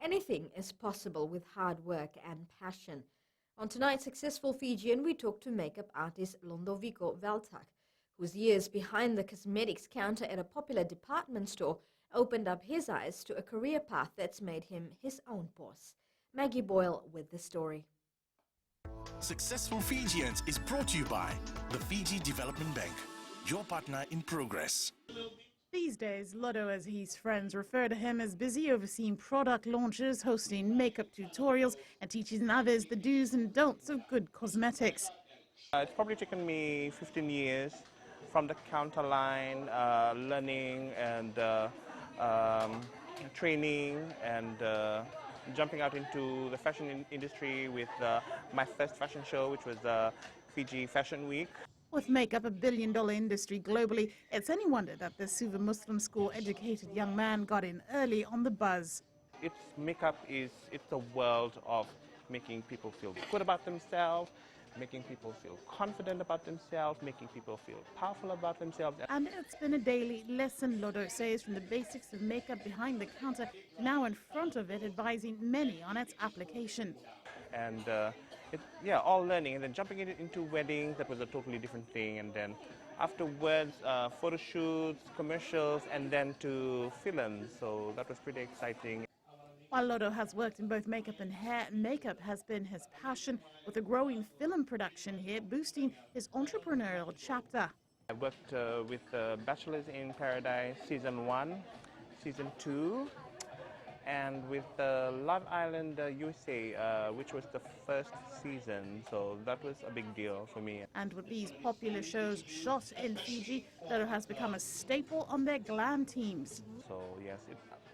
Anything is possible with hard work and passion. On tonight's Successful Fijian, we talk to makeup artist Londovico Veltak, whose years behind the cosmetics counter at a popular department store opened up his eyes to a career path that's made him his own boss. Maggie Boyle with the story. Successful Fijians is brought to you by the Fiji Development Bank, your partner in progress. These days, Lotto, as his friends refer to him, is busy overseeing product launches, hosting makeup tutorials, and teaching others the do's and don'ts of good cosmetics. It's probably taken me 15 years from the counter line, learning and training and jumping out into the fashion industry with my first fashion show, which was the Fiji Fashion Week. With makeup a billion-dollar industry globally, it's any wonder that the Suva Muslim school-educated young man got in early on the buzz. Makeup it's a world of making people feel good about themselves, making people feel confident about themselves, making people feel powerful about themselves. And it's been a daily lesson, Lotto says, from the basics of makeup behind the counter, now in front of it, advising many on its application. And all learning, and then jumping into weddings, that was a totally different thing. And then afterwards, photo shoots, commercials, and then to films. So that was pretty exciting. While Lotto has worked in both makeup and hair, makeup has been his passion, with a growing film production here boosting his entrepreneurial chapter. I worked with Bachelors in Paradise Season 1, Season 2, and with Love Island USA, which was the first season, so that was a big deal for me. And with these popular shows shot in Fiji, Lotto has become a staple on their glam teams. So yes,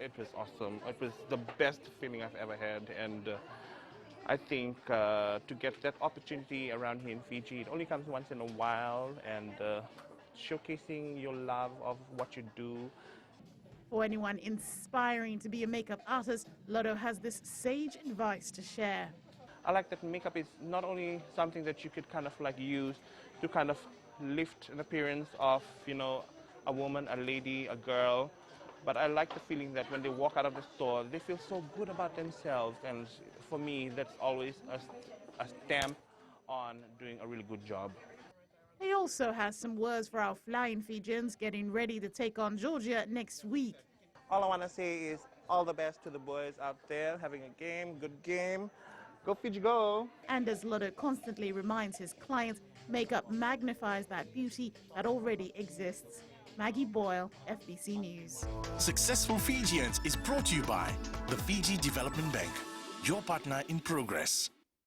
it was awesome. It was the best feeling I've ever had, and I think to get that opportunity around here in Fiji, it only comes once in a while, and showcasing your love of what you do. For anyone inspiring to be a makeup artist, Lotto has this sage advice to share. I like that makeup is not only something that you could kind of like use to kind of lift an appearance of, you know, a woman, a lady, a girl, but I like the feeling that when they walk out of the store, they feel so good about themselves, and for me, that's always a stamp on doing a really good job. He also has some words for our flying Fijians getting ready to take on Georgia next week. All I want to say is all the best to the boys out there having a good game. Go Fiji, go! And as Lotto constantly reminds his clients, makeup magnifies that beauty that already exists. Maggie Boyle, FBC News. Successful Fijians is brought to you by the Fiji Development Bank, your partner in progress.